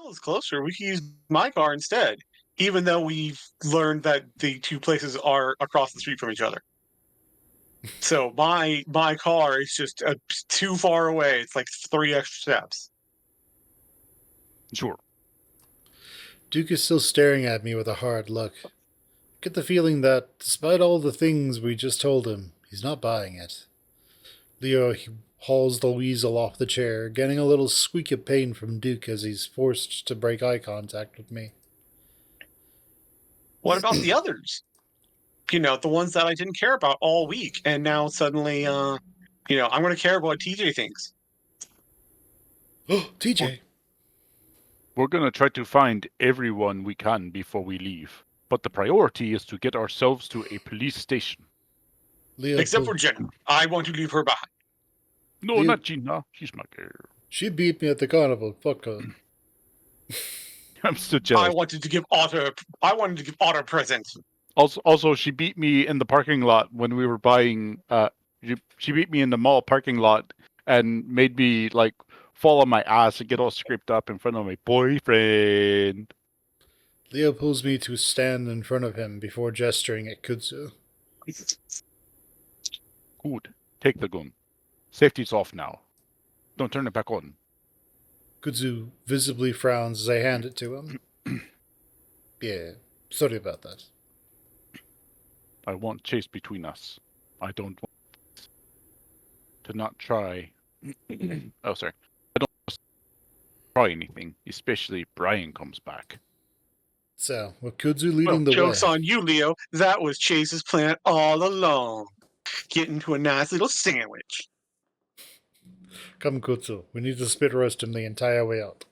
is closer. We can use my car instead, even though we've learned that the two places are across the street from each other. So my car is just too far away. It's like 3 extra steps. Sure. Duke is still staring at me with a hard look. I get the feeling that, despite all the things we just told him, he's not buying it. Leo hauls the weasel off the chair, getting a little squeak of pain from Duke as he's forced to break eye contact with me. What about the others? The ones that I didn't care about all week, and now suddenly, I'm going to care about what TJ thinks. Oh, TJ! We're gonna try to find everyone we can before we leave. But the priority is to get ourselves to a police station. Leo Except for Jenna. I want to leave her behind. No, Leo- not Gina. She's my girl. She beat me at the carnival. Fuck her. I'm still jealous. I wanted to give Otter a present. Also, she beat me in the parking lot when we were buying. She beat me in the mall parking lot and made me like fall on my ass and get all scraped up in front of my boyfriend. Leo pulls me to stand in front of him before gesturing at Kudzu. Good. Take the gun. Safety's off now. Don't turn it back on. Kudzu visibly frowns as I hand it to him. Yeah, sorry about that. I want chase between us. I don't want to not try. Oh, sorry. I don't want to try anything, especially if Brian comes back. So, with Kudzu leading the way... Joke's on you, Leo. That was Chase's plan all along. Get into a nice little sandwich. Come, Kudzu. We need to spit roast him the entire way out.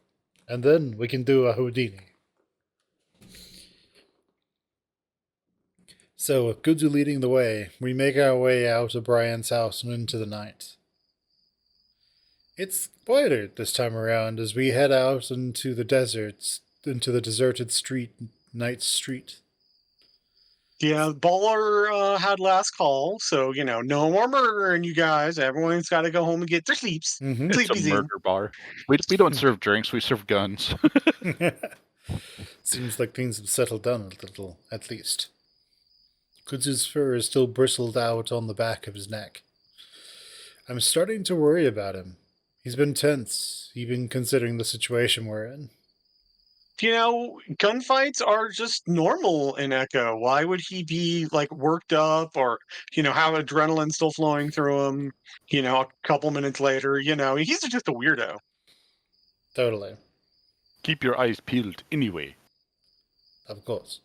And then we can do a Houdini. So, with Kudzu leading the way, we make our way out of Brian's house and into the night. It's quieter this time around as we head out into the deserts, into the deserted night street. Yeah, Baller had last call, so, no more murdering, you guys. Everyone's got to go home and get their sleeps. Mm-hmm. It's a murder bar. We don't serve drinks, we serve guns. Seems like things have settled down a little, at least. Kudzu's fur is still bristled out on the back of his neck. I'm starting to worry about him. He's been tense, even considering the situation we're in. Gunfights are just normal in Echo. Why would he be, worked up or, have adrenaline still flowing through him, a couple minutes later? He's just a weirdo. Totally. Keep your eyes peeled anyway. Of course.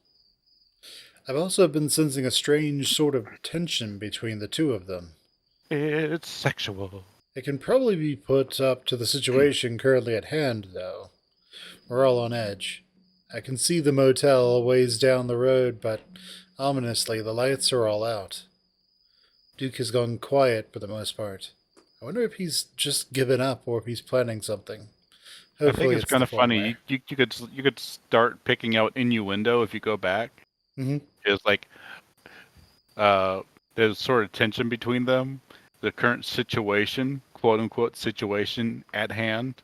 I've also been sensing a strange sort of tension between the two of them. It's sexual. It can probably be put up to the situation currently at hand, though. We're all on edge. I can see the motel a ways down the road, but ominously, the lights are all out. Duke has gone quiet for the most part. I wonder if he's just given up or if he's planning something. Hopefully I think it's kind of funny. You could start picking out innuendo if you go back. Mm-hmm. It's like there's sort of tension between them. The current situation, quote unquote situation at hand.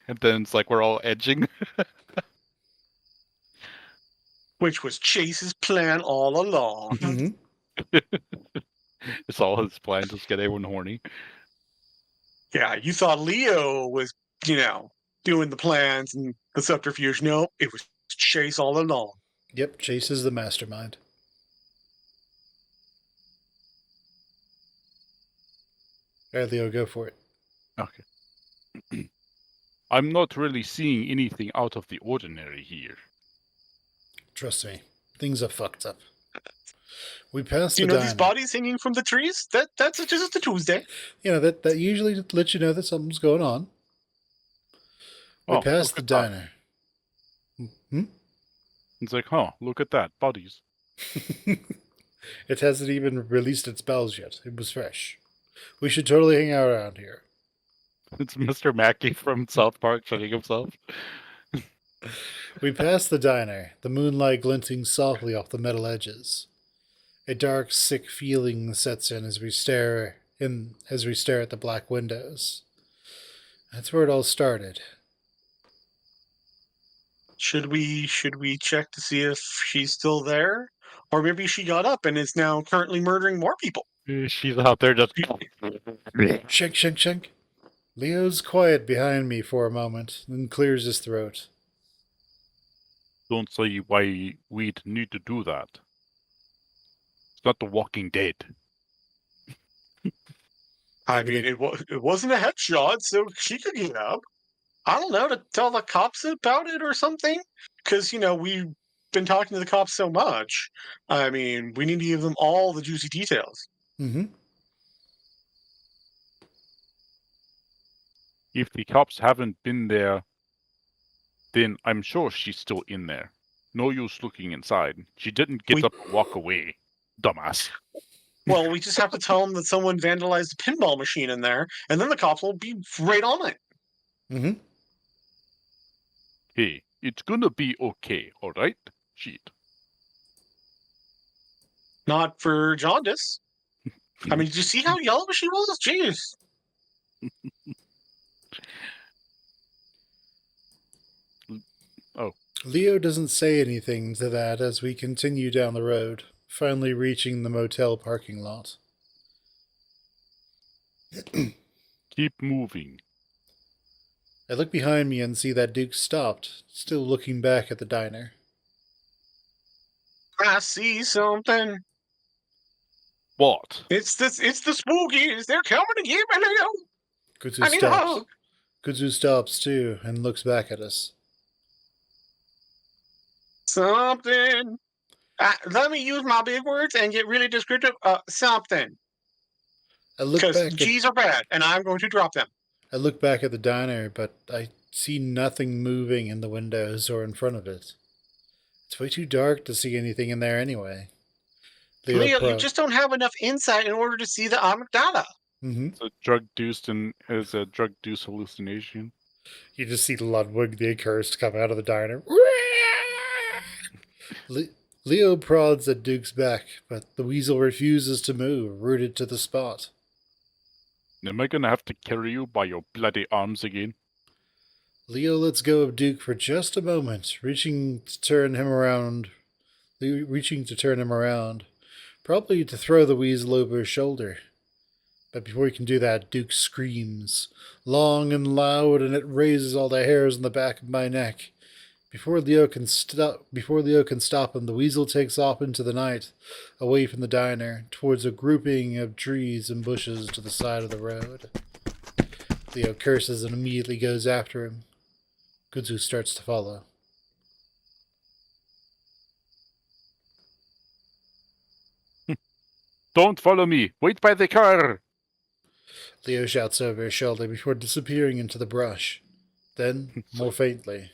And then it's like we're all edging. Which was Chase's plan all along. Mm-hmm. It's all his plan, just get everyone horny. Yeah, you thought Leo was, doing the plans and the subterfuge. No, it was Chase all along. Yep, Chase is the mastermind. Alright, Leo, go for it. Okay. I'm not really seeing anything out of the ordinary here. Trust me, things are fucked up. We passed Do you the know diner. these bodies hanging from the trees? That's just a Tuesday. That usually lets you know that something's going on. We passed the diner. Hmm? It's like, look at that, bodies. It hasn't even released its bells yet. It was fresh. We should totally hang out around here. It's Mr. Mackey from South Park shutting himself. We pass the diner, the moonlight glinting softly off the metal edges. A dark, sick feeling sets in as we stare at the black windows. That's where it all started. Should we check to see if she's still there? Or maybe she got up and is now currently murdering more people. She's out there just. Shank, shank, shank. Leo's quiet behind me for a moment, then clears his throat. Don't say why we'd need to do that. It's not The Walking Dead. I mean, it wasn't a headshot, so she could get up. I don't know, to tell the cops about it or something? Because, we've been talking to the cops so much. I mean, we need to give them all the juicy details. Mm-hmm. If the cops haven't been there, then I'm sure she's still in there. No use looking inside. She didn't get up and walk away, dumbass. Well, we just have to tell them that someone vandalized the pinball machine in there, and then the cops will be right on it. Mm-hmm. Hey, it's gonna be okay, alright? Shit. Not for jaundice. I mean, did you see how yellow she was? Jeez. Oh. Leo doesn't say anything to that as we continue down the road, finally reaching the motel parking lot. Keep moving. I look behind me and see that Duke stopped, still looking back at the diner. I see something. What? It's the spookies. They're coming to get me, Leo. Kudzu I need a stops. hug. Kudzu stops too and looks back at us. Something. Let me use my big words and get really descriptive. Something. I look Because back G's are bad, and I'm going to drop them. I look back at the diner, but I see nothing moving in the windows or in front of it. It's way too dark to see anything in there anyway. Leo, you just don't have enough insight in order to see the amygdala. Mm-hmm. It's a drug-induced is a drug-induced hallucination. You just see Ludwig the Accursed come out of the diner. Leo prods at Duke's back, but the weasel refuses to move, rooted to the spot. Am I gonna have to carry you by your bloody arms again? Leo lets go of Duke for just a moment, reaching to turn him around, probably to throw the weasel over his shoulder. But before he can do that, Duke screams, long and loud, and it raises all the hairs on the back of my neck. Before Leo can stop him, the weasel takes off into the night, away from the diner, towards a grouping of trees and bushes to the side of the road. Leo curses and immediately goes after him. Kudzu starts to follow. Don't follow me! Wait by the car! Leo shouts over his shoulder before disappearing into the brush. Then, more faintly,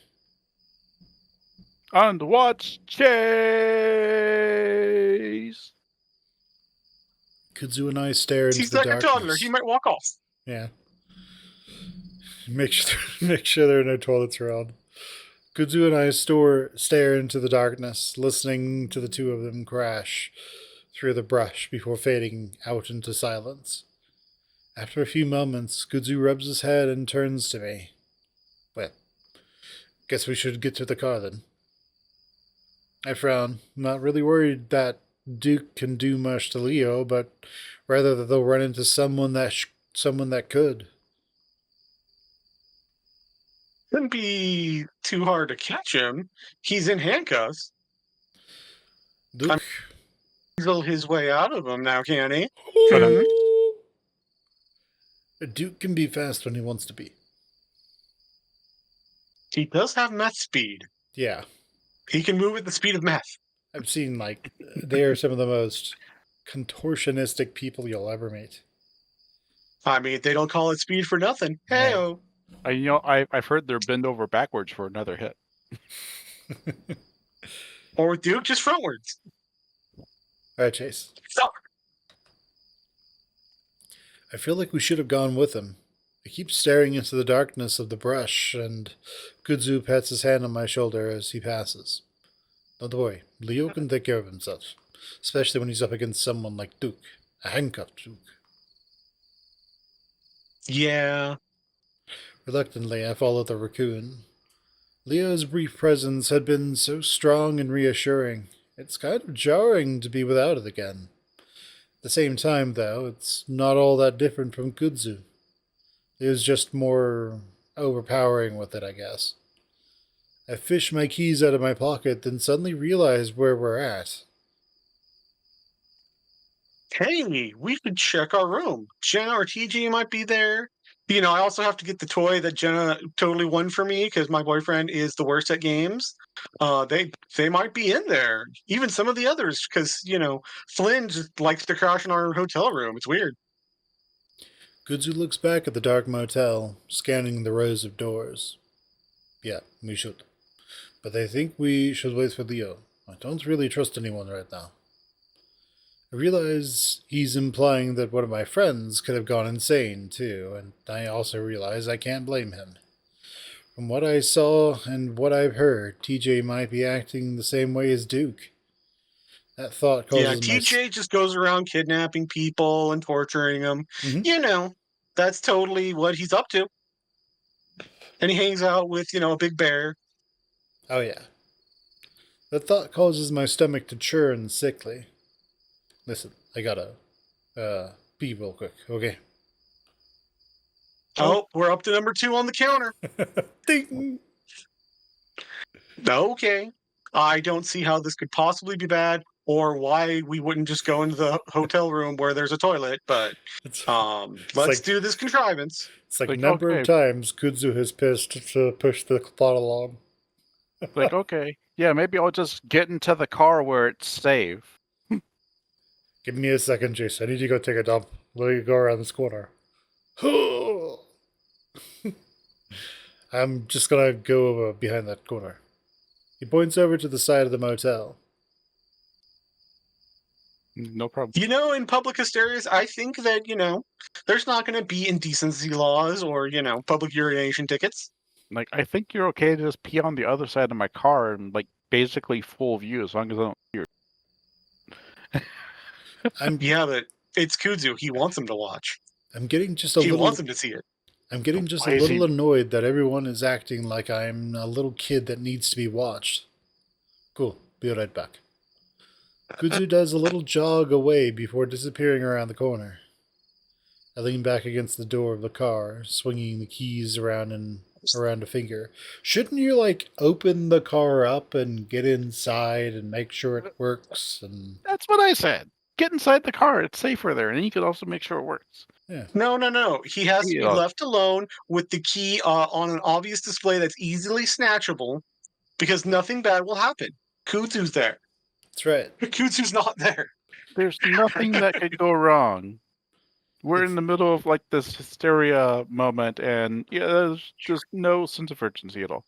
And watch chase! Kudzu and I stare into He's the like a darkness. toddler. He might walk off. Yeah. Make sure there are no toilets around. Kudzu and I stare into the darkness, listening to the two of them crash through the brush before fading out into silence. After a few moments, Kudzu rubs his head and turns to me. Well, guess we should get to the car then. I frown, not really worried that Duke can do much to Leo, but rather that they'll run into someone that could. Shouldn't be too hard to catch him. He's in handcuffs. Duke. Weasel his way out of them now, can he? Duke can be fast when he wants to be. He does have meth speed. Yeah. He can move at the speed of meth. I've seen, they are some of the most contortionistic people you'll ever meet. I mean, they don't call it speed for nothing. Hey-o. I've heard they're bend over backwards for another hit. Or with Duke, just frontwards. Alright, Chase. Stop. I feel like we should have gone with him. I keep staring into the darkness of the brush, and Kudzu pats his hand on my shoulder as he passes. Don't worry, Leo can take care of himself, especially when he's up against someone like Duke, a handcuffed Duke. Yeah. Reluctantly, I follow the raccoon. Leo's brief presence had been so strong and reassuring. It's kind of jarring to be without it again. At the same time, though, it's not all that different from Kudzu. It was just more overpowering with it, I guess. I fished my keys out of my pocket, then suddenly realized where we're at. Hey, we could check our room. Jenna or TJ might be there. I also have to get the toy that Jenna totally won for me because my boyfriend is the worst at games. They might be in there. Even some of the others, because Flynn just likes to crash in our hotel room. It's weird. Kudzu looks back at the dark motel, scanning the rows of doors. Yeah, we should. But I think we should wait for Leo. I don't really trust anyone right now. I realize he's implying that one of my friends could have gone insane, too, and I also realize I can't blame him. From what I saw and what I've heard, TJ might be acting the same way as Duke. That thought Yeah, causes my... TJ just goes around kidnapping people and torturing them. Mhm. That's totally what he's up to. And he hangs out with, a big bear. Oh, yeah. That thought causes my stomach to churn sickly. Listen, I gotta, pee real quick, okay? Oh, we're up to number 2 on the counter. Ding! Okay. I don't see how this could possibly be bad or why we wouldn't just go into the hotel room where there's a toilet, but It's, let's do this contrivance. it's like Like, number okay. of times Kudzu has pissed to push the plot along. Like, okay, yeah, maybe I'll just get into the car where it's safe. Give me a second, Jace. I need to go take a dump. Let me go around this corner. I'm just gonna go over behind that corner. He points over to the side of the motel. No problem. In public hysterias, I think that, there's not going to be indecency laws or, public urination tickets. Like, I think you're okay to just pee on the other side of my car and, like, basically full view as long as I don't hear. Yeah, but it's Kudzu. He wants him to watch. I'm getting just a He little... wants him to see it. I'm getting just Why a is little he- annoyed that everyone is acting like I'm a little kid that needs to be watched. Cool. Be right back. Kudzu does a little jog away before disappearing around the corner. I lean back against the door of the car, swinging the keys around a finger. Shouldn't you, open the car up and get inside and make sure it works? And That's what I said. Get inside the car. It's safer there, and you can also make sure it works. yeah, No. He has to be Yeah. left alone with the key on an obvious display that's easily snatchable because nothing bad will happen. Kudzu's there. that's right. Kudzu's not there. There's nothing that could go wrong. We're in the middle of like this hysteria moment, and yeah, there's just no sense of urgency at all.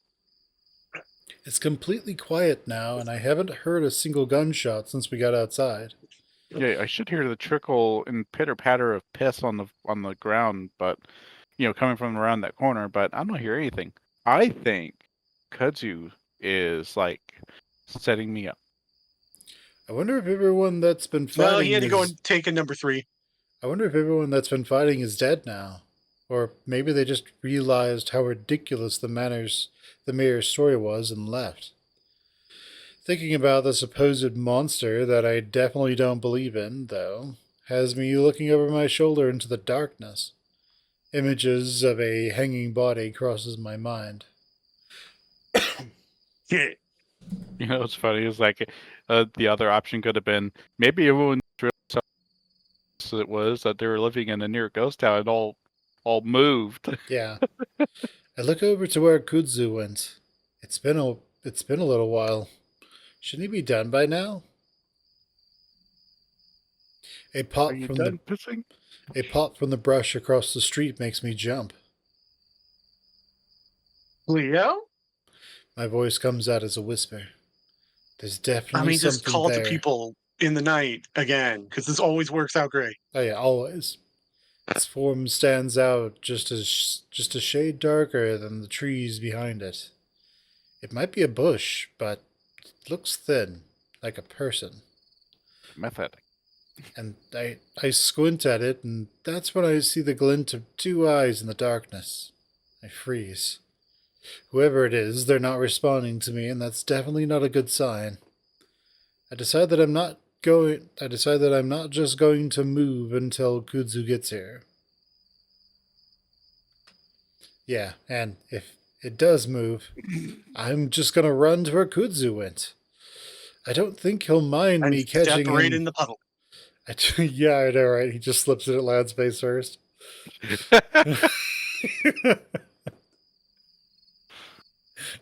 It's completely quiet now, and I haven't heard a single gunshot since we got outside. Yeah, I should hear the trickle and pitter patter of piss on the ground, but coming from around that corner. But I don't hear anything. I think Kudzu is like setting me up. I wonder if everyone that's been Well, fighting he had to go is... and take a number 3. I wonder if everyone that's been fighting is dead now. Or maybe they just realized how ridiculous the mayor's story was and left. Thinking about the supposed monster that I definitely don't believe in, though, has me looking over my shoulder into the darkness. Images of a hanging body crosses my mind. Yeah. What's funny is like the other option could have been maybe everyone realized how it was that they were living in a near ghost town and all moved. Yeah. I look over to where Kudzu went. It's been a little while. Shouldn't he be done by now? A pop Are you from done pissing? A pop from the brush across the street makes me jump. Leo? My voice comes out as a whisper. There's definitely Just something call there. to people in the night again, because this always works out great. Oh yeah, always. Its form stands out just a shade darker than the trees behind it. It might be a bush, but it looks thin, like a person. Method. And I squint at it, and that's when I see the glint of 2 eyes in the darkness. I freeze. Whoever it is, they're not responding to me, and that's definitely not a good sign. I decide that I'm not just going to move until Kudzu gets here. Yeah, and if it does move, I'm just gonna run to where Kudzu went. I don't think he'll mind And me step catching right him. in the puddle. Yeah, I know, right? He just slips it at Lad's face first.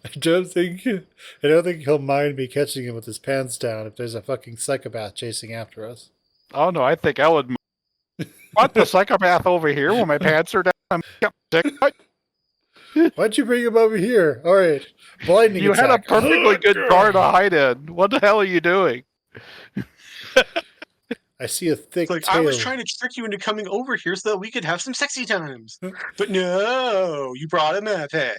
I don't think he'll mind me catching him with his pants down if there's a fucking psychopath chasing after us. Oh no, I think I would. Want the psychopath over here when my pants are down? I'm sick. Why'd you bring him over here? All right, blinding You had a attack. perfectly good car to hide in. What the hell are you doing? I see a thick It's like, tail. I was trying to trick you into coming over here so that we could have some sexy times. But no, you brought a moped.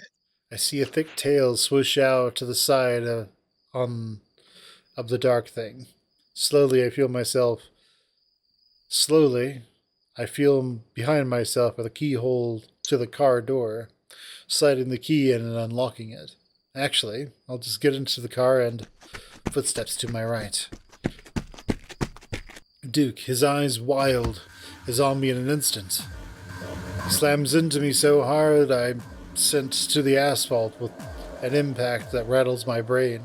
I see a thick tail swoosh out to the side of the dark thing. Slowly, I feel behind myself with a keyhole to the car door, sliding the key in and unlocking it. Actually, I'll just get into the car and footsteps to my right. Duke, his eyes wild, is on me in an instant. He slams into me so hard I'm sent to the asphalt with an impact that rattles my brain.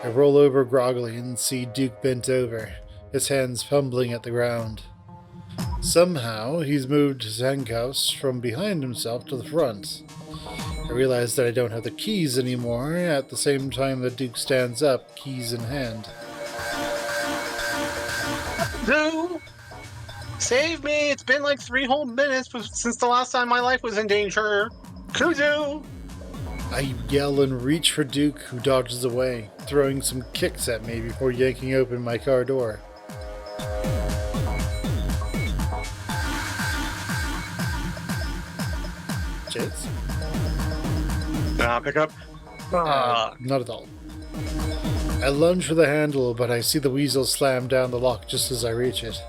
I roll over groggily and see Duke bent over, his hands fumbling at the ground. Somehow, he's moved his handcuffs from behind himself to the front. I realize that I don't have the keys anymore at the same time that Duke stands up, keys in hand. No! Save me! It's been like 3 whole minutes since the last time my life was in danger. Kuzu! I yell and reach for Duke, who dodges away, throwing some kicks at me before yanking open my car door. Chase? Pick up. Not at all. I lunge for the handle, but I see the weasel slam down the lock just as I reach it.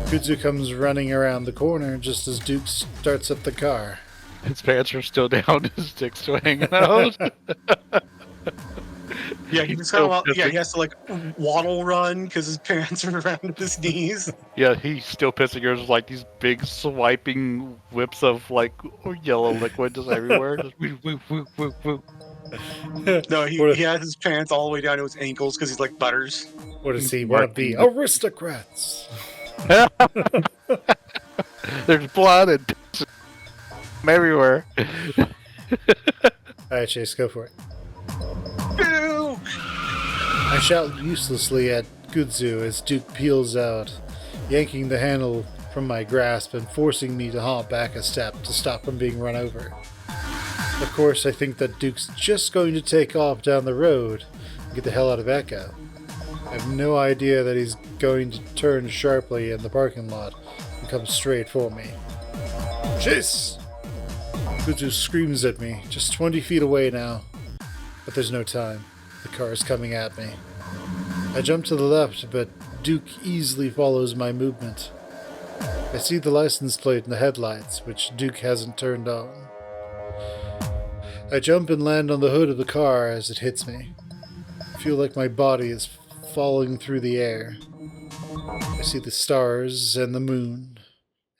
Kudzu comes running around the corner just as Duke starts up the car. His pants are still down. His dick's still hanging out. Yeah, he just he has to like waddle run because his pants are around his knees. Yeah, he's still pissing. There's like these big swiping whips of like yellow liquid just everywhere. Just woo, woo, woo, woo, woo. No, he has his pants all the way down to his ankles because he's like Butters. What is he? One of the aristocrats. There's blood and everywhere. Alright, Chase, go for it. Duke! I shout uselessly at Kudzu as Duke peels out, yanking the handle from my grasp and forcing me to hop back a step to stop from being run over. Of course, I think that Duke's just going to take off down the road and get the hell out of Echo. I have no idea that he's going to turn sharply in the parking lot and come straight for me. Chase! Kudzu screams at me, just 20 feet away now. But there's no time. The car is coming at me. I jump to the left, but Duke easily follows my movement. I see the license plate in the headlights, which Duke hasn't turned on. I jump and land on the hood of the car as it hits me. I feel like my body is falling through the air. I see the stars and the moon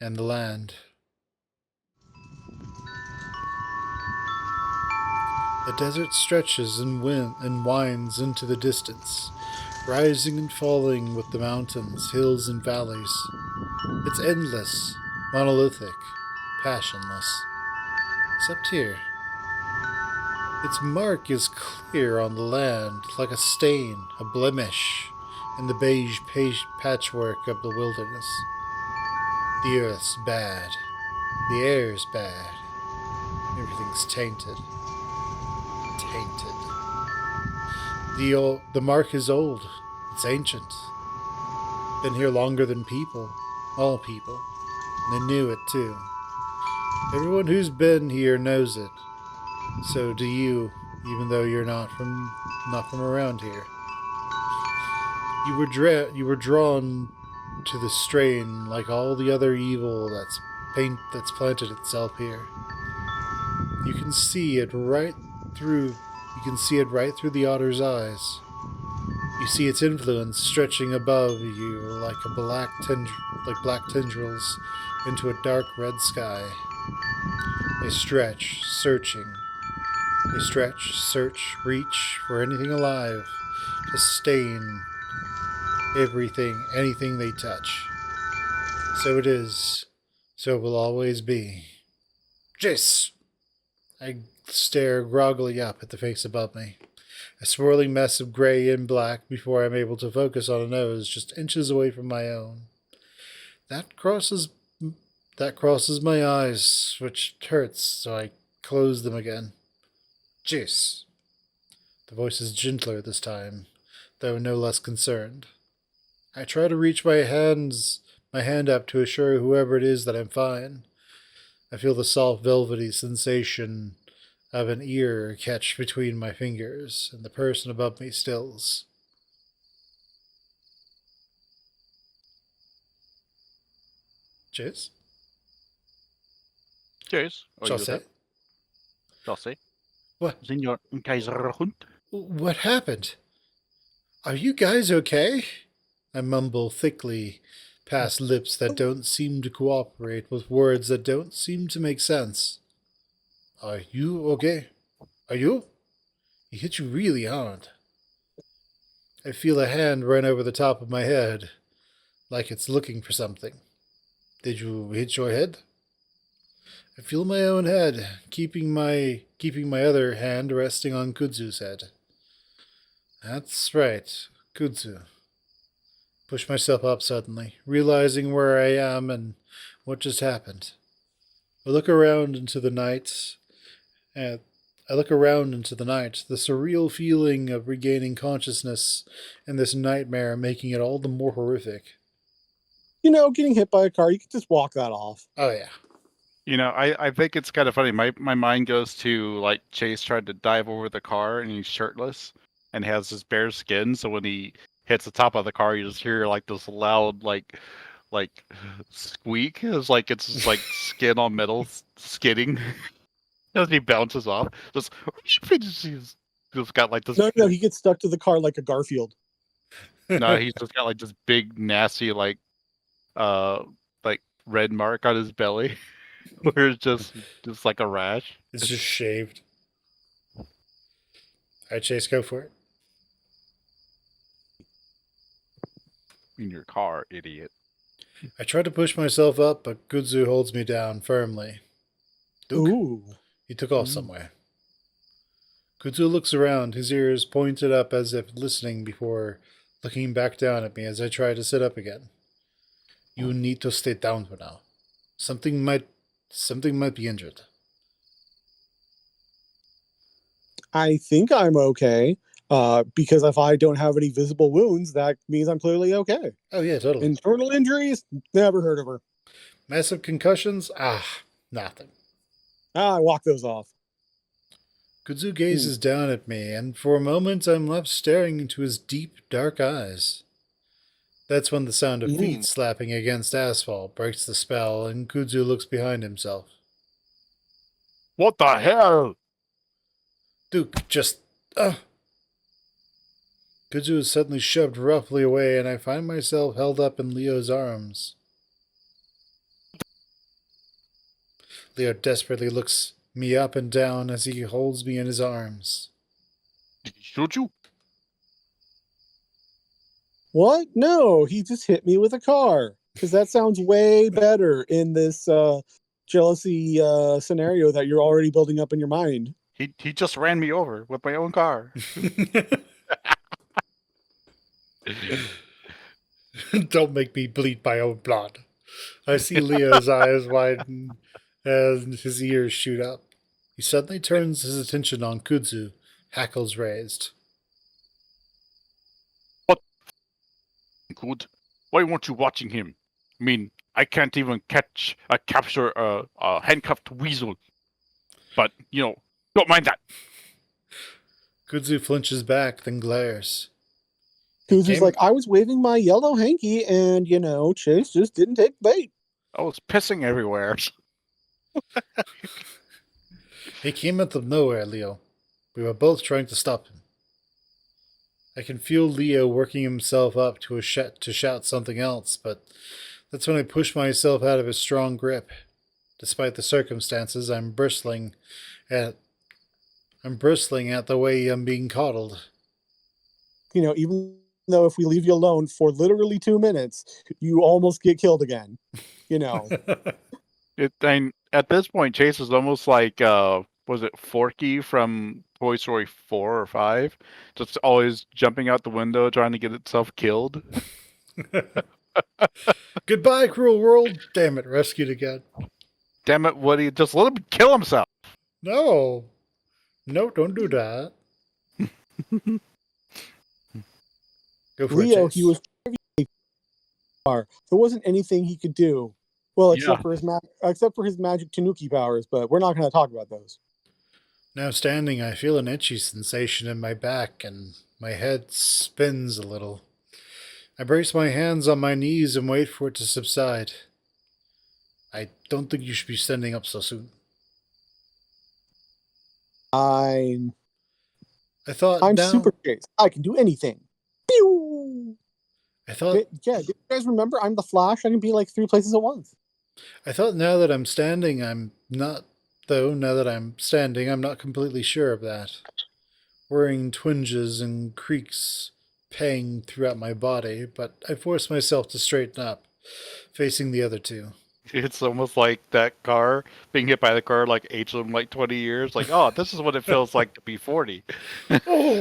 and the land. The desert stretches and winds into the distance, rising and falling with the mountains, hills, and valleys. It's endless, monolithic, passionless. Except here. Its mark is clear on the land, like a stain, a blemish, in the beige patchwork of the wilderness. The earth's bad. The air's bad. Everything's tainted. The mark is old. It's ancient. Been here longer than people. All people. And they knew it too. Everyone who's been here knows it. So do you, even though you're not from around here. You were drawn to the strain like all the other evil that's planted itself here. You can see it right through. You can see it right through the otter's eyes. You see its influence stretching above you like black tendrils into a dark red sky. They stretch, searching. They stretch, search, reach for anything alive to stain anything they touch. So it is. So it will always be. Jace! I stare groggily up at the face above me. A swirling mess of gray and black before I'm able to focus on a nose just inches away from my own. That crosses my eyes, which hurts, so I close them again. Jace. The voice is gentler this time, though no less concerned. I try to reach my hand up to assure whoever it is that I'm fine. I feel the soft, velvety sensation of an ear catch between my fingers, and the person above me stills. Cheers. Cheers. Chelsea? Chelsea. What? Senor Kaiserhund. What happened? Are you guys okay? I mumble thickly past lips that don't seem to cooperate with words that don't seem to make sense. Are you okay? Are you? He hit you really hard. I feel a hand run over the top of my head, like it's looking for something. Did you hit your head? I feel my own head, keeping my other hand resting on Kudzu's head. That's right, Kudzu. Push myself up suddenly, realizing where I am and what just happened. I look around into the night, the surreal feeling of regaining consciousness in this nightmare making it all the more horrific. You know, getting hit by a car, you can just walk that off. Oh, yeah. You know, I think it's kind of funny. My mind goes to, like, Chase tried to dive over the car and he's shirtless and has his bare skin. So when he hits the top of the car, you just hear, like, this loud, like squeak. It's like skin on metal skidding as he bounces off. He's just got, like, this. No, he gets stuck to the car like a Garfield. No, he's just got, like, this big, nasty, like red mark on his belly. Where it's just like a rash. It's just shaved. Alright, Chase, go for it. In your car, idiot. I try to push myself up, but Kudzu holds me down firmly. Duke, Ooh. he took off somewhere. Kudzu looks around, his ears pointed up as if listening before looking back down at me as I try to sit up again. You need to stay down for now. Something might be injured. I think I'm okay. Because if I don't have any visible wounds, that means I'm clearly okay. Oh, yeah, totally. Internal injuries? Never heard of her. Massive concussions? Nothing. I walk those off. Kudzu gazes down at me, and for a moment I'm left staring into his deep, dark eyes. That's when the sound of feet slapping against asphalt breaks the spell, and Kudzu looks behind himself. What the hell? Duke, just... Kudzu is suddenly shoved roughly away, and I find myself held up in Leo's arms. Leo desperately looks me up and down as he holds me in his arms. Did he shoot you? What? No, he just hit me with a car. Because that sounds way better in this jealousy scenario that you're already building up in your mind. He just ran me over with my own car. Don't make me bleed my own blood. I see Leo's eyes widen as his ears shoot up. He suddenly turns his attention on Kudzu, hackles raised. What? Good. Why weren't you watching him? I mean, I can't even capture a handcuffed weasel. But, you know, don't mind that. Kudzu flinches back, then glares. Kudzu's like, I was waving my yellow hanky, and, Chase just didn't take bait. I was pissing everywhere. He came out of nowhere, Leo. We were both trying to stop him. I can feel Leo working himself up to shout something else, but that's when I push myself out of his strong grip. Despite the circumstances, I'm bristling at the way I'm being coddled. Even though if we leave you alone for literally 2 minutes, you almost get killed again. At this point, Chase is almost like was it Forky from Toy Story 4 or 5? Just always jumping out the window trying to get itself killed. Goodbye, cruel world. Damn it, rescued again. Damn it, Woody, just let him kill himself. No. No, don't do that. Go for Leo, it, Chase. he was there wasn't anything he could do. Well, except Yeah. for his magic Tanuki powers, but we're not going to talk about those. Now standing, I feel an itchy sensation in my back, and my head spins a little. I brace my hands on my knees and wait for it to subside. I don't think you should be standing up so soon. I'm I'm Super Chase. I can do anything. Pew! I thought Yeah, did you guys remember? I'm the Flash. I can be like 3 places at once. now that I'm standing, I'm not. Though, now that I'm standing, I'm not completely sure of that. Worrying twinges and creaks pang throughout my body, but I force myself to straighten up, facing the other two. It's almost like that car being hit by the car like aged them like 20 years. Like, oh, this is what it feels like to be 40. Oh!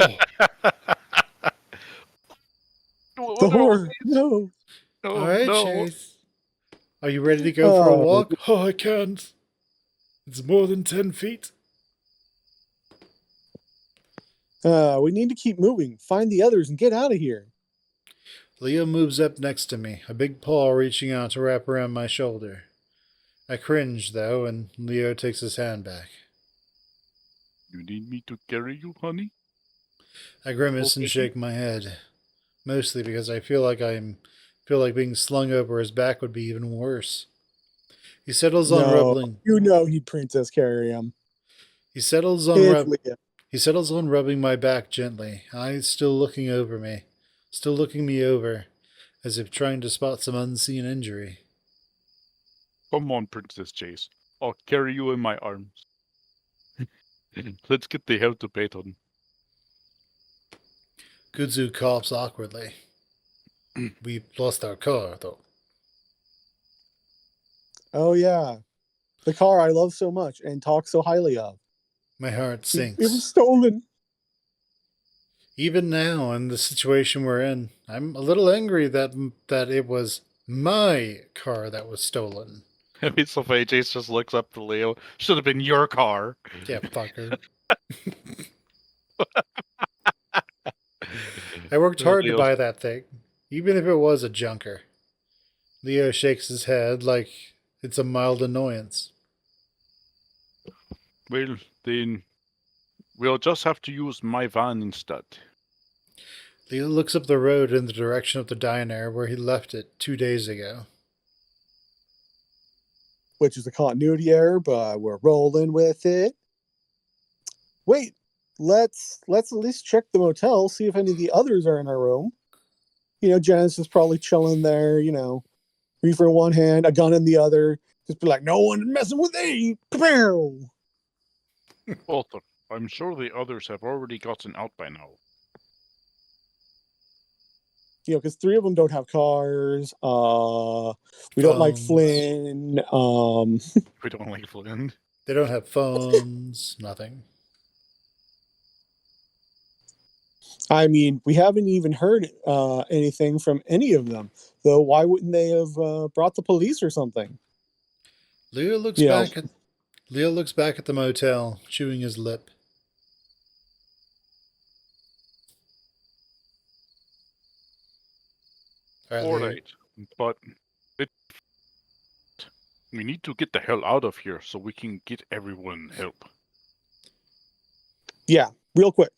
The horror. No. All right, no. Chase. Are you ready to go for a walk? Oh, I can't. It's more than 10 feet. We need to keep moving. Find the others and get out of here. Leo moves up next to me, a big paw reaching out to wrap around my shoulder. I cringe, though, and Leo takes his hand back. You need me to carry you, honey? I grimace and shake my head, mostly because I feel like being slung over his back would be even worse. He settles on rubbing. You know he'd princess carry him. He settles on rubbing my back gently, eyes still looking me over, as if trying to spot some unseen injury. Come on, Princess Chase. I'll carry you in my arms. Let's get the hell to Peyton. Kudzu coughs awkwardly. We lost our car, though. Oh, yeah. The car I love so much and talk so highly of. My heart sinks. It was stolen. Even now, in the situation we're in, I'm a little angry that it was my car that was stolen. It's so funny. Chase just looks up to Leo. Should have been your car. Yeah, fucker. I worked hard to buy that thing, even if it was a junker. Leo shakes his head like it's a mild annoyance. Well, then we'll just have to use my van instead. Leo looks up the road in the direction of the diner where he left it 2 days ago. Which is a continuity error, but we're rolling with it. Wait, let's at least check the motel, see if any of the others are in our room. Janice is probably chilling there, reefer in one hand, a gun in the other. Just be like, no one messing with me. Arthur, I'm sure the others have already gotten out by now. Because 3 of them don't have cars. We don't like Flynn. We don't like Flynn. They don't have phones, nothing. I mean, we haven't even heard anything from any of them. Though, why wouldn't they have brought the police or something? Leo looks back at the motel, chewing his lip. All right, but we need to get the hell out of here so we can get everyone help. Yeah, real quick.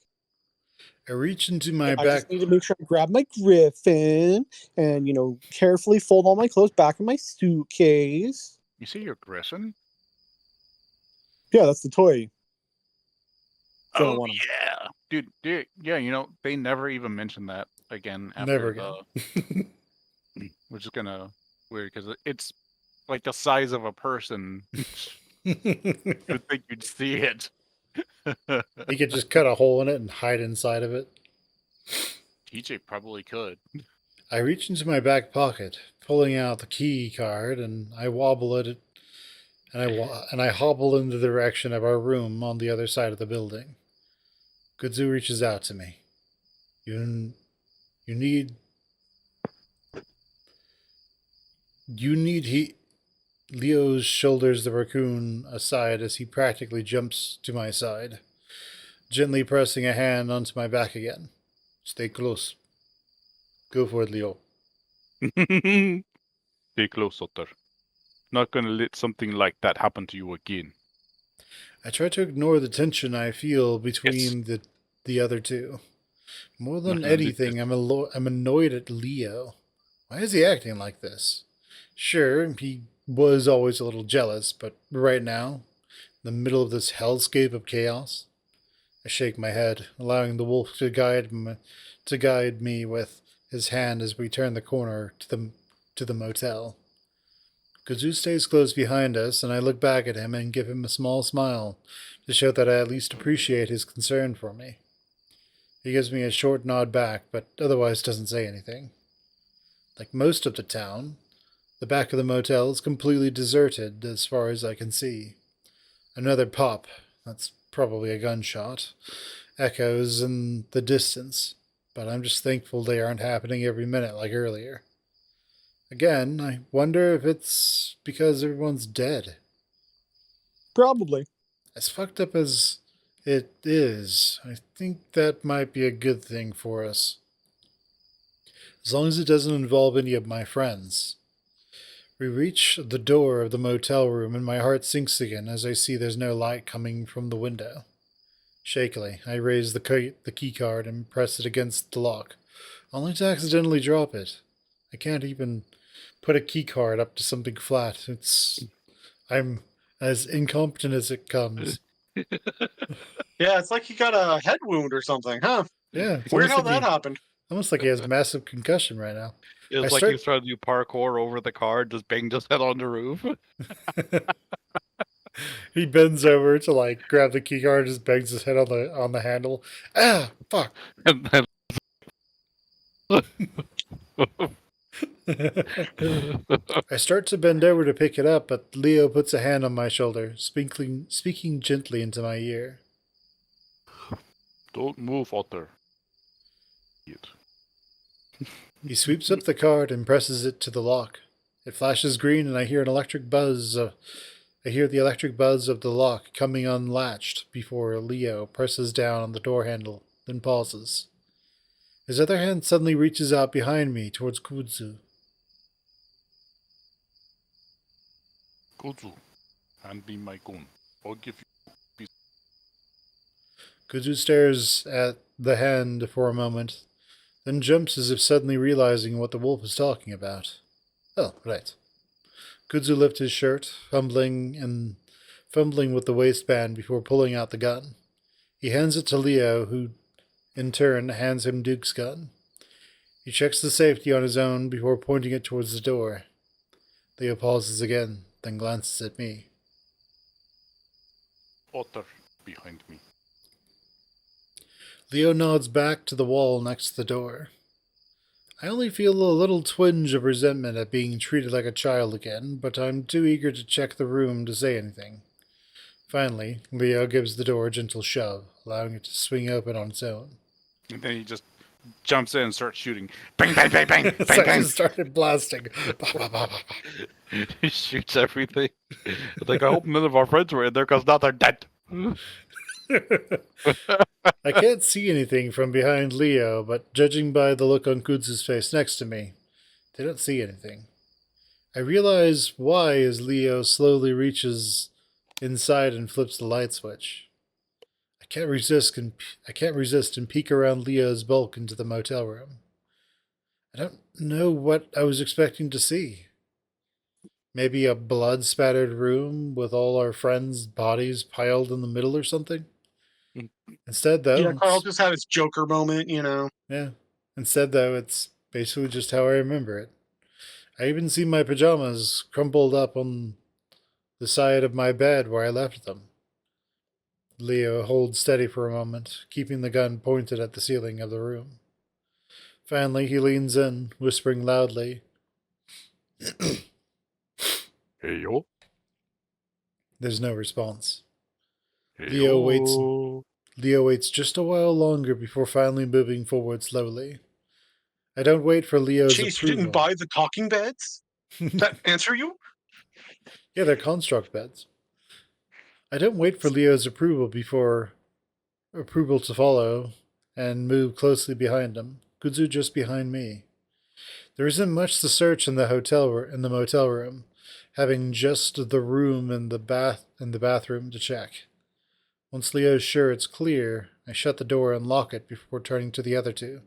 I reach into my back. I just need to make sure I grab my griffin and, carefully fold all my clothes back in my suitcase. You see your Griffin? Yeah, that's the toy Don't Oh want them. yeah, dude. Yeah, they never even mentioned that again Never after again. which is kind of weird because it's like the size of a person. You'd think you'd see it. You could just cut a hole in it and hide inside of it. TJ probably could. I reach into my back pocket, pulling out the key card, and I wobble it, and I hobble in the direction of our room on the other side of the building. Gudzu reaches out to me. You, you need, he. Leo shoulders the raccoon aside as he practically jumps to my side, gently pressing a hand onto my back again. Stay close. Go for it, Leo. Stay close, Otter. Not gonna let something like that happen to you again. I try to ignore the tension I feel between the other two. More than anything, I'm annoyed at Leo. Why is he acting like this? Sure, he was always a little jealous, but right now, in the middle of this hellscape of chaos, I shake my head, allowing the wolf to guide me with his hand as we turn the corner to the motel. Kazu stays close behind us, and I look back at him and give him a small smile to show that I at least appreciate his concern for me. He gives me a short nod back, but otherwise doesn't say anything. Like most of the town, the back of the motel is completely deserted as far as I can see. Another pop, that's probably a gunshot, echoes in the distance, but I'm just thankful they aren't happening every minute like earlier. Again, I wonder if it's because everyone's dead. Probably. As fucked up as it is, I think that might be a good thing for us. As long as it doesn't involve any of my friends. We reach the door of the motel room and my heart sinks again as I see there's no light coming from the window. Shakily, I raise the key card and press it against the lock, only to accidentally drop it. I can't even put a key card up to something flat. I'm as incompetent as it comes. Yeah, it's like he got a head wound or something, huh? Yeah, it's Weird almost how like that happened. almost like he has massive concussion right now. It's I like start- he's trying to do parkour over the car, just banged his head on the roof. He bends over to grab the key card, just bangs his head on the handle. Ah, fuck. And then I start to bend over to pick it up, but Leo puts a hand on my shoulder, speaking gently into my ear. Don't move, Otter. He sweeps up the card and presses it to the lock. It flashes green, and I hear the electric buzz of the lock coming unlatched before Leo presses down on the door handle, then pauses. His other hand suddenly reaches out behind me towards Kudzu. Gozu, hand me my gun. I'll give you. Kudzu stares at the hand for a moment, then jumps as if suddenly realizing what the wolf is talking about. Oh, right. Kudzu lifts his shirt, fumbling with the waistband before pulling out the gun. He hands it to Leo, who in turn hands him Duke's gun. He checks the safety on his own before pointing it towards the door. Leo pauses again, then glances at me. Otter behind me. Leo nods back to the wall next to the door. I only feel a little twinge of resentment at being treated like a child again, but I'm too eager to check the room to say anything. Finally, Leo gives the door a gentle shove, allowing it to swing open on its own. And then he just jumps in and starts shooting. Bang, bang, bang, bang, So bang, I bang. just started blasting. Bah, bah, bah, bah, bah. He shoots everything. It's like, I hope none of our friends were in there because now they're dead. I can't see anything from behind Leo, but judging by the look on Kudzu's face next to me, they don't see anything. I realize why as Leo slowly reaches inside and flips the light switch. I can't resist and peek around Leo's bulk into the motel room. I don't know what I was expecting to see. Maybe a blood-spattered room with all our friends' bodies piled in the middle or something? Instead, though, Yeah, Carl it's, just had his Joker moment, you know. yeah. Instead, though, it's basically just how I remember it. I even see my pajamas crumpled up on the side of my bed where I left them. Leo holds steady for a moment, keeping the gun pointed at the ceiling of the room. Finally, he leans in, whispering loudly. Hey yo. There's no response. Hey Leo waits. yo. Leo waits just a while longer before finally moving forward slowly. I don't wait for Leo's Chase, you didn't approval. buy the talking beds? That answer you? Yeah, they're construct beds. I don't wait for Leo's approval to follow and move closely behind him. Kuzu just behind me. There isn't much to search in the motel room, having just the room and the bathroom to check. Once Leo's sure it's clear, I shut the door and lock it before turning to the other two.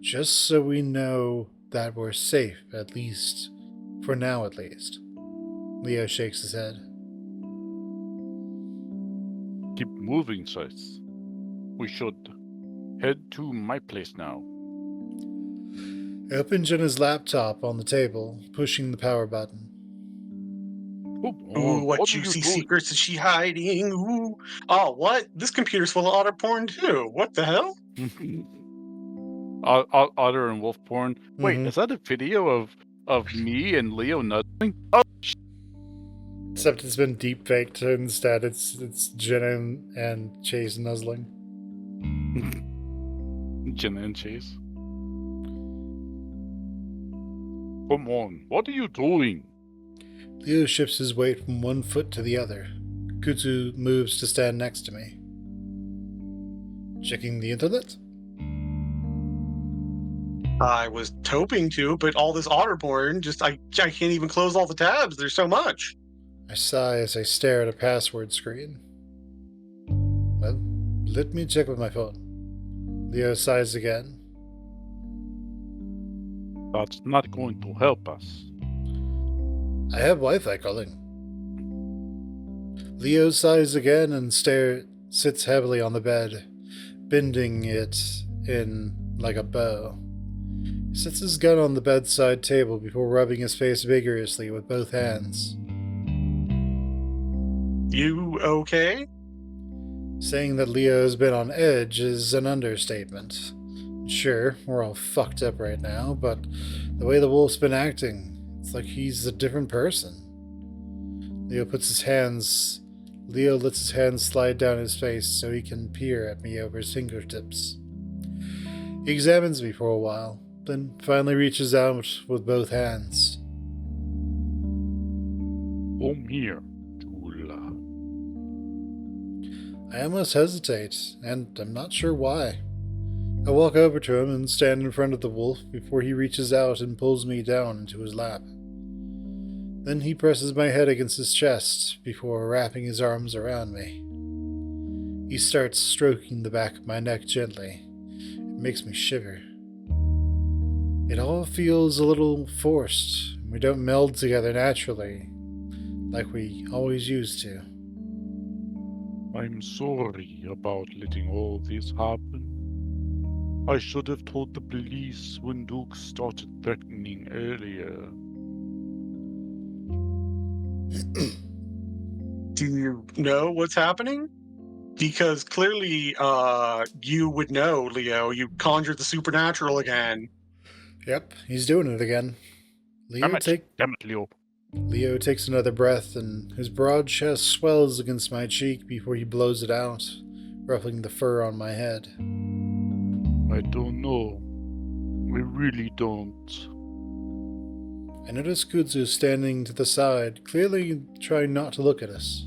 Just so we know that we're safe, at least. For now, at least. Leo shakes his head. Keep moving, Chase. We should head to my place now. I open Jenna's laptop on the table, pushing the power button. Ooh, what are you juicy doing? secrets is she hiding? Ooh. Oh, what? This computer's full of otter porn, too. What the hell? Otter and wolf porn. Wait, Mhm. is that a video of me and Leo nuzzling? Oh, Except it's been deep faked. Instead, it's Jenna and Chase nuzzling. Jenna and Chase. Come on, what are you doing? Leo shifts his weight from one foot to the other. Kutsu moves to stand next to me. Checking the internet? I was hoping to, but all this otter porn, I can't even close all the tabs. There's so much. I sigh as I stare at a password screen. Well, let me check with my phone. Leo sighs again. That's not going to help us. I have Wi-Fi calling. Leo sighs again and sits heavily on the bed, bending it in like a bow. He sets his gun on the bedside table before rubbing his face vigorously with both hands. You okay? Saying that Leo has been on edge is an understatement. Sure, we're all fucked up right now, but the way the wolf's been acting, it's like he's a different person. Leo lets his hands slide down his face so he can peer at me over his fingertips. He examines me for a while, then finally reaches out with both hands. Come here, Jula. I almost hesitate, and I'm not sure why. I walk over to him and stand in front of the wolf before he reaches out and pulls me down into his lap. Then he presses my head against his chest before wrapping his arms around me. He starts stroking the back of my neck gently. It makes me shiver. It all feels a little forced. We don't meld together naturally, like we always used to. I'm sorry about letting all this happen. I should have told the police when Duke started threatening earlier. Do you know what's happening? Because clearly, you would know, Leo. You conjured the supernatural again. Yep, he's doing it again. Damn it, Leo. Leo takes another breath, and his broad chest swells against my cheek before he blows it out, ruffling the fur on my head. I don't know. We really don't. I notice Kudzu standing to the side, clearly trying not to look at us.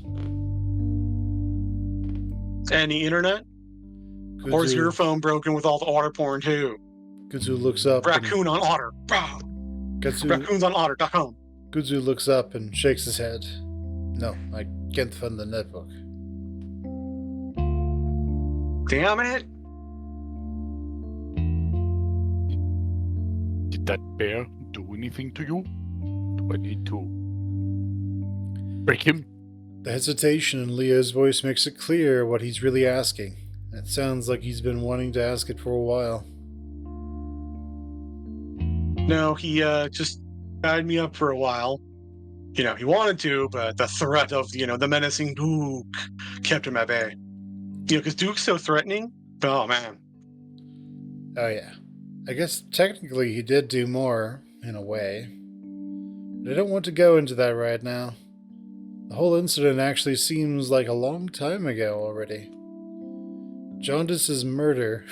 Any internet? Or is your phone broken with all the otter porn too? Kudzu looks up. Raccoon on otter. Raccoons on otter.com. Kudzu looks up and shakes his head. No, I can't find the network. Damn it. Did that bear do anything to you? Do I need to break him? The hesitation in Leo's voice makes it clear what he's really asking. It sounds like he's been wanting to ask it for a while. No, he just tied me up for a while. You know, he wanted to, but the threat of, the menacing Duke kept him at bay. Because Duke's so threatening. Oh, man. Oh yeah. I guess technically he did do more, in a way. But I don't want to go into that right now. The whole incident actually seems like a long time ago already. Jaundice's murder.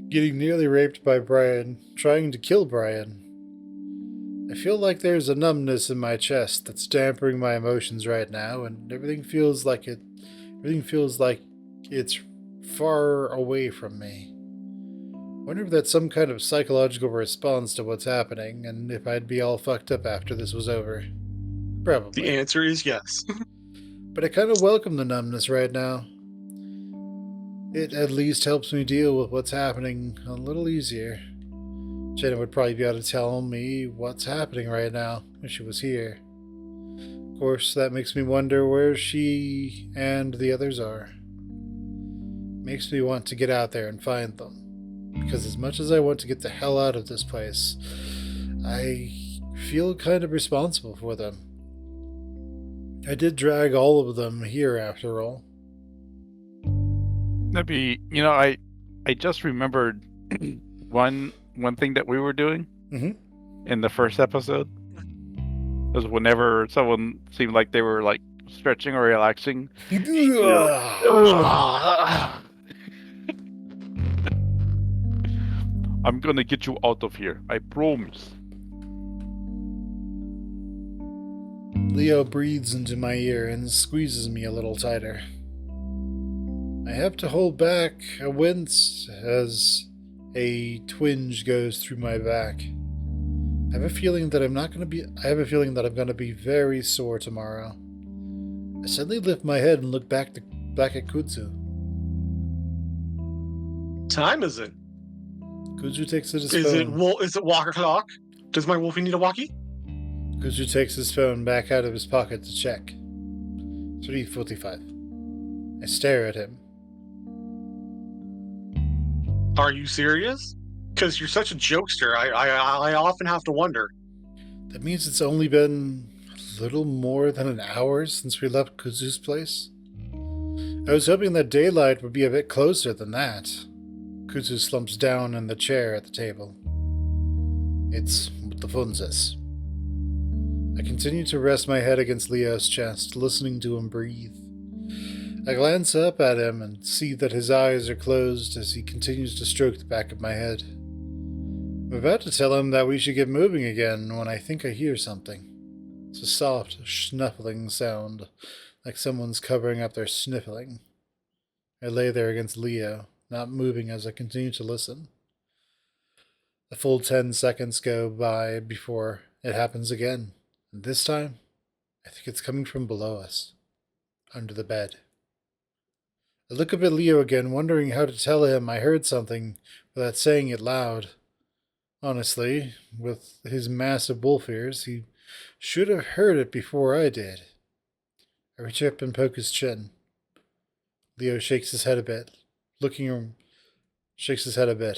Getting nearly raped by Brian, trying to kill Brian. I feel like there's a numbness in my chest that's dampening my emotions right now, and everything feels like it's far away from me. Wonder if that's some kind of psychological response to what's happening, and if I'd be all fucked up after this was over. Probably. The answer is yes. But I kind of welcome the numbness right now. It at least helps me deal with what's happening a little easier. Jenna would probably be able to tell me what's happening right now if she was here. Of course, that makes me wonder where she and the others are. Makes me want to get out there and find them. Because as much as I want to get the hell out of this place, I feel kind of responsible for them. I did drag all of them here after all. That'd be, I just remembered one thing that we were doing in the first episode was whenever someone seemed like they were like stretching or relaxing. I'm gonna get you out of here, I promise. Leo breathes into my ear and squeezes me a little tighter. I have to hold back a wince as a twinge goes through my back. I have a feeling that I'm gonna be very sore tomorrow. I suddenly lift my head and look back at Kudzu. Time is it? Kudzu takes his Is it phone. is it walker clock? Does my wolfie need a walkie? Kudzu takes his phone back out of his pocket to check. 3:45. I stare at him. Are you serious? Because you're such a jokester. I often have to wonder. That means it's only been a little more than an hour since we left Kudzu's place. I was hoping that daylight would be a bit closer than that. Kudzu slumps down in the chair at the table. It's what the phone says. I continue to rest my head against Leo's chest, listening to him breathe. I glance up at him and see that his eyes are closed as he continues to stroke the back of my head. I'm about to tell him that we should get moving again when I think I hear something. It's a soft, snuffling sound, like someone's covering up their sniffling. I lay there against Leo, not moving as I continue to listen. A full 10 seconds go by before it happens again, and this time, I think it's coming from below us, under the bed. I look up at Leo again, wondering how to tell him I heard something without saying it loud. Honestly, with his massive wolf ears, he should have heard it before I did. I reach up and poke his chin. Leo shakes his head a bit,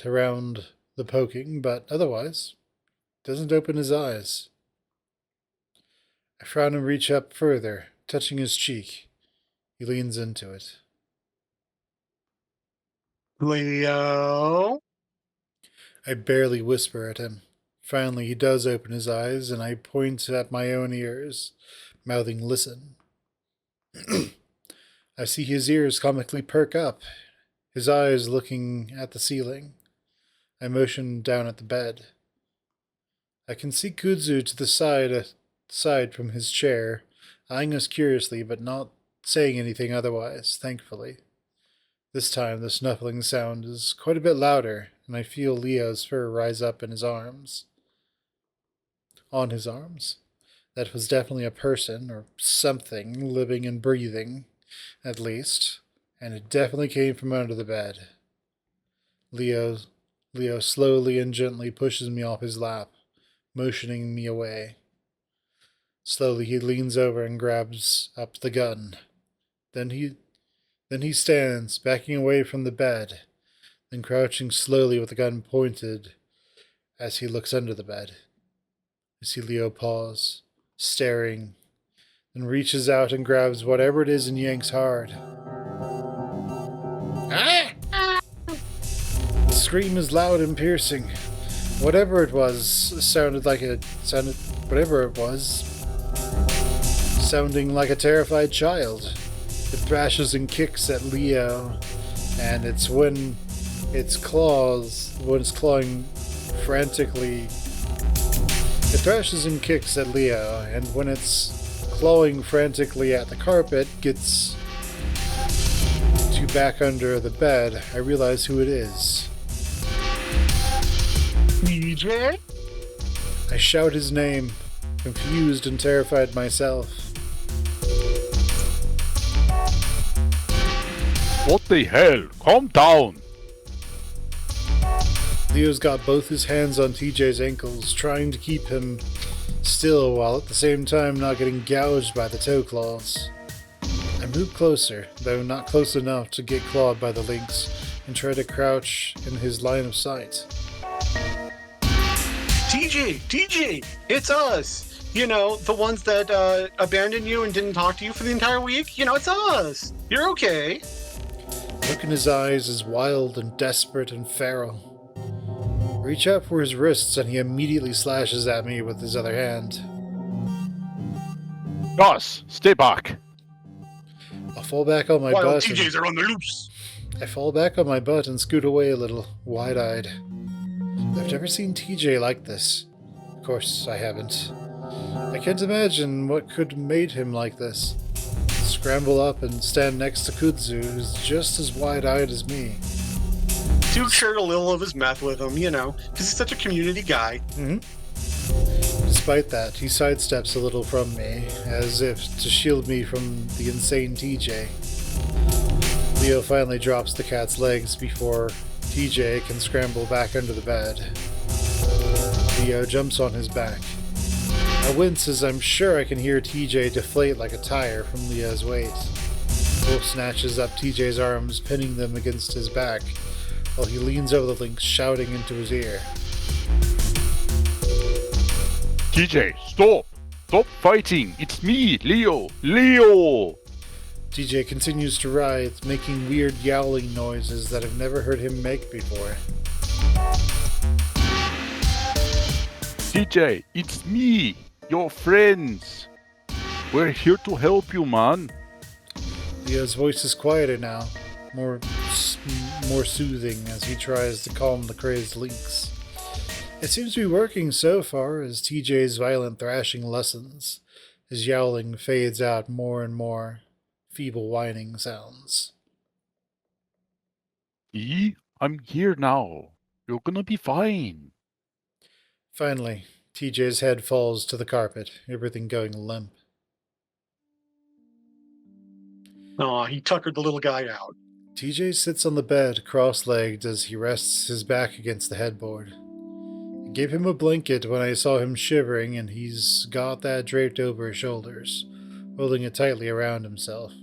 around the poking, but otherwise doesn't open his eyes. I frown and reach up further, touching his cheek. He leans into it. Leo? I barely whisper at him. Finally, he does open his eyes, and I point at my own ears, mouthing listen. I see his ears comically perk up, his eyes looking at the ceiling. I motion down at the bed. I can see Kudzu to the side from his chair, eyeing us curiously, but not saying anything otherwise, thankfully. This time the snuffling sound is quite a bit louder, and I feel Leo's fur rise up in his arms. On his arms. That was definitely a person, or something, living and breathing, at least, and it definitely came from under the bed. Leo slowly and gently pushes me off his lap, motioning me away. Slowly he leans over and grabs up the gun. Then he stands, backing away from the bed, then crouching slowly with the gun pointed as he looks under the bed. I see Leo pause, staring, then reaches out and grabs whatever it is and yanks hard. Ah! The scream is loud and piercing. Whatever it was sounded like sounding like a terrified child. It thrashes and kicks at Leo, and it's when it's clawing frantically. It thrashes and kicks at Leo, and when it's clawing frantically at the carpet, gets to back under the bed, I realize who it is. TJ? I shout his name, confused and terrified myself. What the hell? Calm down! Leo's got both his hands on TJ's ankles, trying to keep him still while at the same time not getting gouged by the toe claws. I move closer, though not close enough to get clawed by the lynx, and try to crouch in his line of sight. TJ, it's us. You know, the ones that abandoned you and didn't talk to you for the entire week. You know, it's us. You're okay. The look in his eyes is wild and desperate and feral. I reach out for his wrists and he immediately slashes at me with his other hand. Gus, stay back! I fall back on my Wild butt. TJs are on the loose. I fall back on my butt and scoot away a little, wide-eyed. I've never seen TJ like this. Of course, I haven't. I can't imagine what could have made him like this. Scramble up and stand next to Kudzu, who's just as wide-eyed as me. Duke shared a little of his meth with him, you know, because he's such a community guy. Despite that, he sidesteps a little from me, as if to shield me from the insane TJ. Leo finally drops the cat's legs before TJ can scramble back under the bed. Leo jumps on his back. I wince as I'm sure I can hear TJ deflate like a tire from Leo's weight. Wolf snatches up TJ's arms, pinning them against his back, while he leans over the lynx, shouting into his ear. TJ, stop! Stop fighting! It's me, Leo! Leo! TJ continues to writhe, making weird yowling noises that I've never heard him make before. TJ, it's me! Your friends! We're here to help you, man! Leo's voice is quieter now, more soothing as he tries to calm the crazed lynx. It seems to be working so far as TJ's violent thrashing lessens. His yowling fades out more and more. Feeble whining sounds. See? I'm here now. You're gonna be fine. Finally, TJ's head falls to the carpet, everything going limp. Aw, he tuckered the little guy out. TJ sits on the bed, cross-legged, as he rests his back against the headboard. I gave him a blanket when I saw him shivering, and he's got that draped over his shoulders, holding it tightly around himself.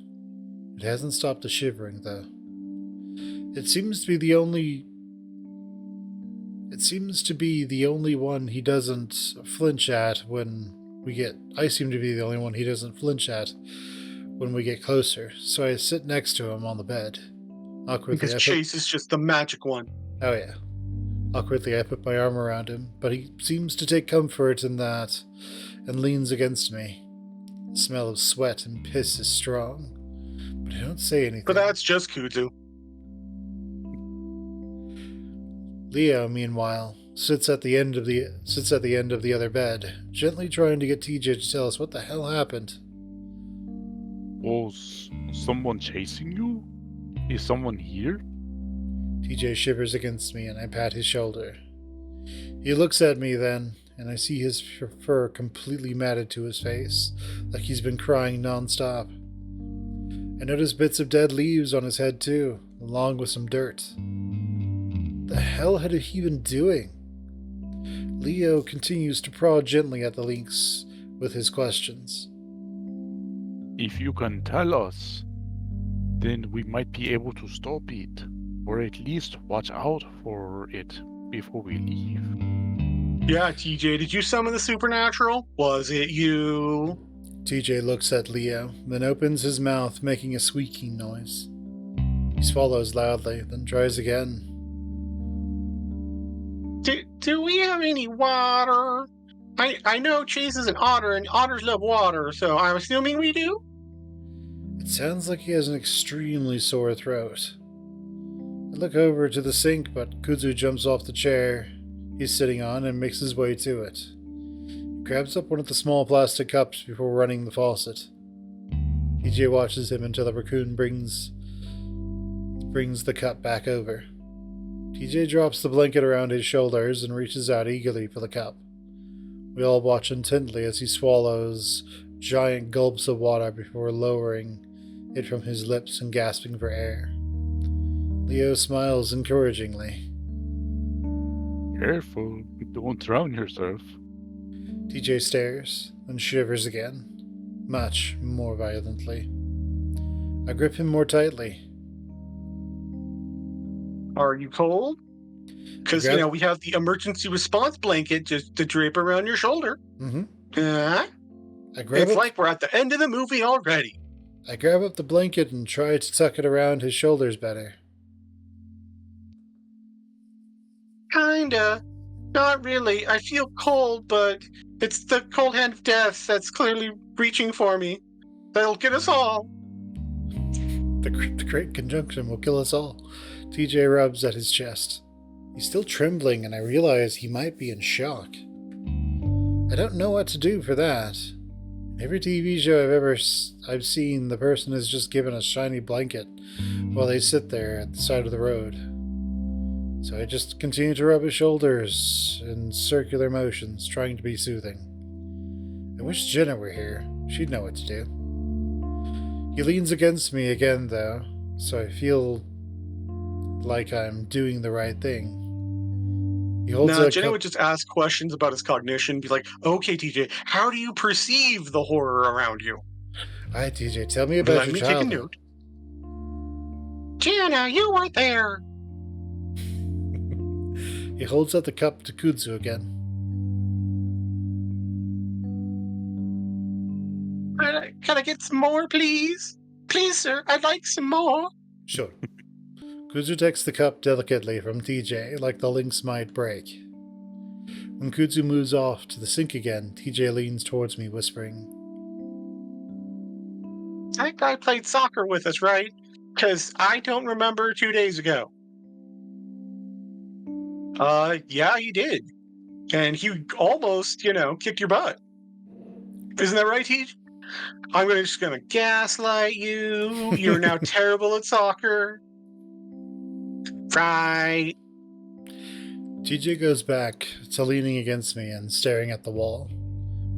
It hasn't stopped the shivering, though. It seems to be the only one he doesn't flinch at when we get... I seem to be the only one he doesn't flinch at when we get closer, so I sit next to him on the bed. Awkwardly, Because Chase is just the magic one. Oh yeah. Awkwardly, I put my arm around him, but he seems to take comfort in that and leans against me. The smell of sweat and piss is strong, but I don't say anything. But that's just Kudzu. Leo, meanwhile, sits at the end of the other bed, gently trying to get TJ to tell us what the hell happened. Was someone chasing you? Is someone here? TJ shivers against me, and I pat his shoulder. He looks at me then, and I see his fur completely matted to his face, like he's been crying non-stop. I notice bits of dead leaves on his head too, along with some dirt. The hell had he been doing? Leo continues to prod gently at the lynx with his questions. If you can tell us, then we might be able to stop it, or at least watch out for it before we leave. Yeah, TJ, did you summon the supernatural? Was it you? TJ looks at Leo, then opens his mouth, making a squeaking noise. He swallows loudly, then tries again. Do we have any water? I know Chase is an otter, and otters love water, so I'm assuming we do? It sounds like he has an extremely sore throat. I look over to the sink, but Kuzu jumps off the chair he's sitting on and makes his way to it. He grabs up one of the small plastic cups before running the faucet. TJ watches him until the raccoon brings the cup back over. TJ drops the blanket around his shoulders and reaches out eagerly for the cup. We all watch intently as he swallows giant gulps of water before lowering it from his lips and gasping for air. Leo smiles encouragingly. Careful, don't drown yourself. TJ stares, then shivers again, much more violently. I grip him more tightly. Are you cold? Because, Grab- we have the emergency response blanket just to drape around your shoulder. Mm-hmm. It's like we're at the end of the movie already. I grab up the blanket and try to tuck it around his shoulders better. Kinda. Not really. I feel cold, but it's the cold hand of death that's clearly reaching for me. That'll get us all. The great conjunction will kill us all. TJ rubs at his chest. He's still trembling, and I realize he might be in shock. I don't know what to do for that. In every TV show I've seen, the person is just given a shiny blanket while they sit there at the side of the road. So I just continue to rub his shoulders in circular motions, trying to be soothing. I wish Jenna were here. She'd know what to do. He leans against me again, though, so I feel like I'm doing the right thing. He holds Jenna would just ask questions about his cognition, be like, okay, TJ, how do you perceive the horror around you? Alright, TJ, tell me about your childhood. Take a note. Jenna, you weren't there. He holds out the cup to Kuzu again. Can I get some more, please? Please, sir, I'd like some more. Sure. Kuzu takes the cup delicately from TJ, like the links might break. When Kuzu moves off to the sink again, TJ leans towards me, whispering, That guy played soccer with us, right? Because I don't remember 2 days ago. Yeah, he did. And he almost, kicked your butt. Isn't that right, TJ? I'm just gonna gaslight you. You're now terrible at soccer. Right. TJ goes back to leaning against me and staring at the wall.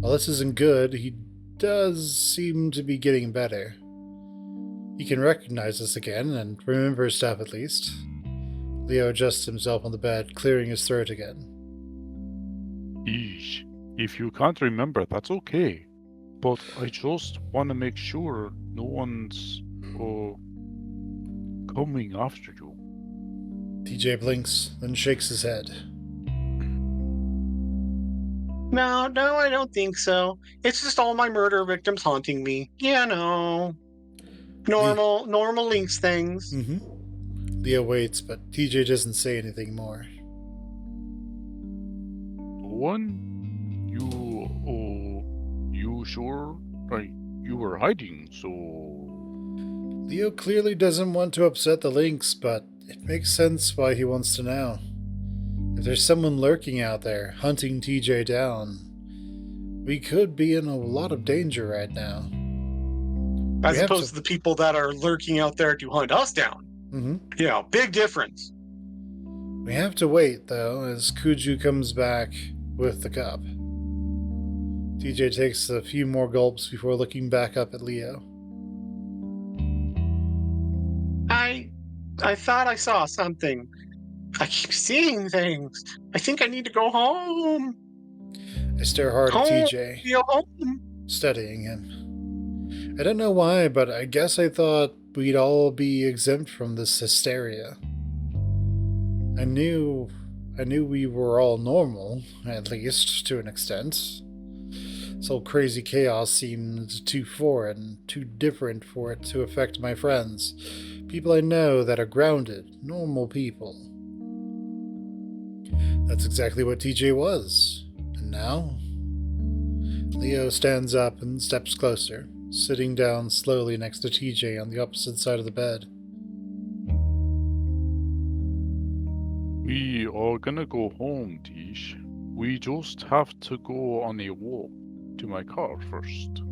While this isn't good, he does seem to be getting better. He can recognize us again and remember stuff at least. Leo adjusts himself on the bed, clearing his throat again. Eesh. If you can't remember, that's okay. But I just want to make sure no one's coming after you. TJ blinks, then shakes his head. No, I don't think so. It's just all my murder victims haunting me. Normal Lynx things. Mm-hmm. Leo waits, but TJ doesn't say anything more. No one? You sure? You were hiding, so... Leo clearly doesn't want to upset the Lynx, but it makes sense why he wants to know. If there's someone lurking out there, hunting TJ down, we could be in a lot of danger right now. As opposed to the people that are lurking out there to hunt us down. Mm-hmm. Big difference. We have to wait, though, as Kuju comes back with the cup. TJ takes a few more gulps before looking back up at Leo. I thought I saw something. I keep seeing things. I think I need to go home. I stare hard at Home. TJ, Feel home. studying him. I don't know why, but I guess I thought we'd all be exempt from this hysteria. I knew we were all normal, at least to an extent. This whole crazy chaos seemed too foreign, too different for it to affect my friends. People I know that are grounded, normal people. That's exactly what TJ was. And now? Leo stands up and steps closer, sitting down slowly next to TJ on the opposite side of the bed. We are gonna go home, Tish. We just have to go on a walk to my car first.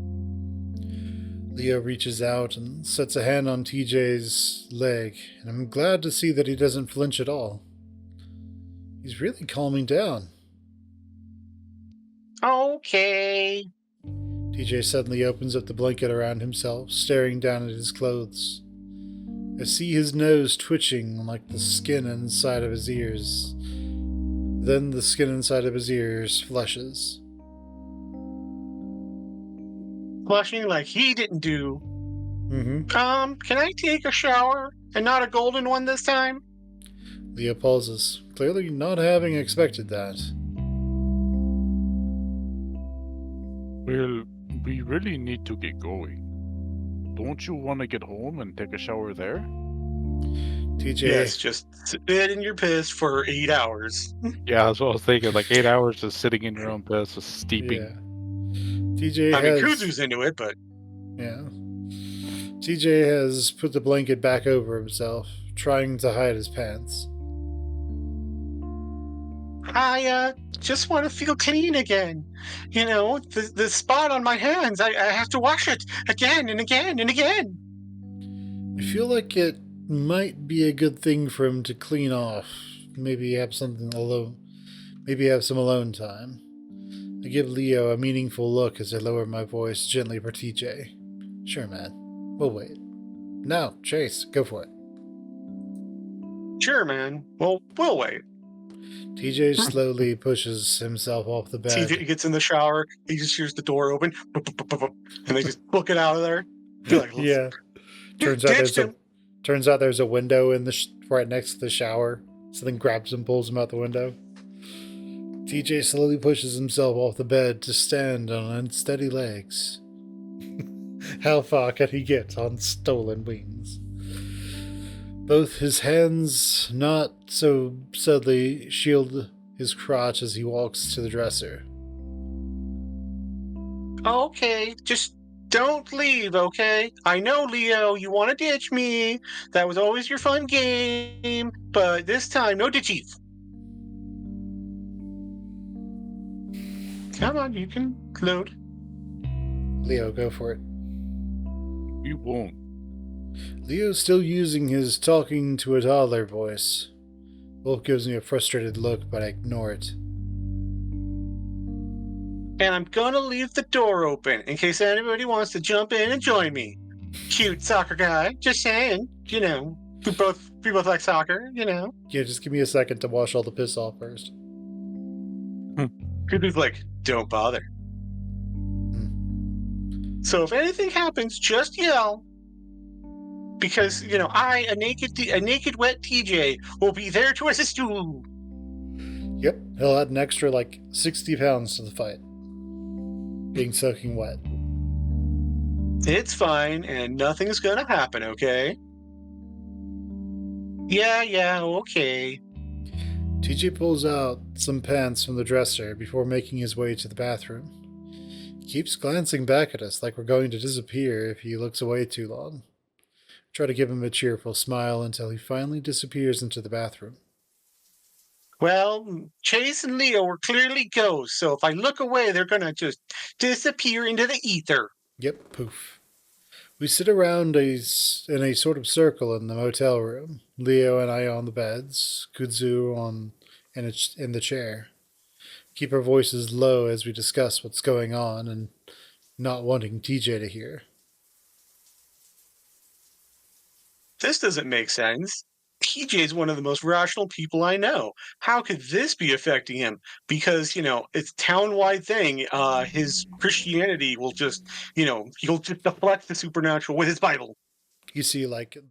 Leo reaches out and sets a hand on TJ's leg, and I'm glad to see that he doesn't flinch at all. He's really calming down. Okay. TJ suddenly opens up the blanket around himself, staring down at his clothes. I see his nose twitching like the skin inside of his ears. Then the skin inside of his ears flushes. Flushing like he didn't do. Mm-hmm. Can I take a shower? And not a golden one this time? Leo pauses, clearly not having expected that. Well, we really need to get going. Don't you want to get home and take a shower there? TJ, Yes, just sit in your piss for 8 hours. Yeah, that's what I was thinking. Like 8 hours just sitting in your own piss, just steeping. yeah. TJ I mean, has Kuzu's into it, but yeah. TJ has put the blanket back over himself, trying to hide his pants. I just want to feel clean again. You know, the spot on my hands, I have to wash it again and again and again. I feel like it might be a good thing for him to clean off. Maybe have something alone. Maybe have some alone time. I give Leo a meaningful look as I lower my voice gently for TJ. Sure, man. We'll wait. No, Chase, go for it. Sure, man. Well, we'll wait. TJ slowly pushes himself off the bed. TJ gets in the shower. He just hears the door open, and they just book it out of there. Be like, Yeah. Turns out there's a window in the right next to the shower. Something grabs him, pulls him out the window. TJ slowly pushes himself off the bed to stand on unsteady legs. How far can he get on stolen wings? Both his hands not so subtly shield his crotch as he walks to the dresser. Okay, just don't leave, okay? I know, Leo, you want to ditch me. That was always your fun game, but this time, no ditchies. Come on, you can load. Leo, go for it. We won't. Leo's still using his talking to a toddler voice. Wolf gives me a frustrated look, but I ignore it. And I'm gonna leave the door open in case anybody wants to jump in and join me. Cute soccer guy, just saying. You know, we both like soccer. You know. Yeah, just give me a second to wash all the piss off first. Kudu's like, don't bother. So if anything happens, just yell. Because, you know, a naked wet TJ will be there to assist you. Yep, he'll add an extra, 60 pounds to the fight. Being soaking wet. It's fine, and nothing's gonna happen, okay? Yeah, okay. TJ pulls out some pants from the dresser before making his way to the bathroom. He keeps glancing back at us like we're going to disappear if he looks away too long. Try to give him a cheerful smile until he finally disappears into the bathroom. Well, Chase and Leo were clearly ghosts, so if I look away, they're gonna just disappear into the ether. Yep, poof. We sit around in a sort of circle in the motel room. Leo and I on the beds, Kudzu in the chair. Keep our voices low as we discuss what's going on and not wanting TJ to hear. This doesn't make sense. PJ is one of the most rational people I know. How could this be affecting him? Because, it's town-wide thing. His Christianity will just, he'll just deflect the supernatural with his Bible. You see, like,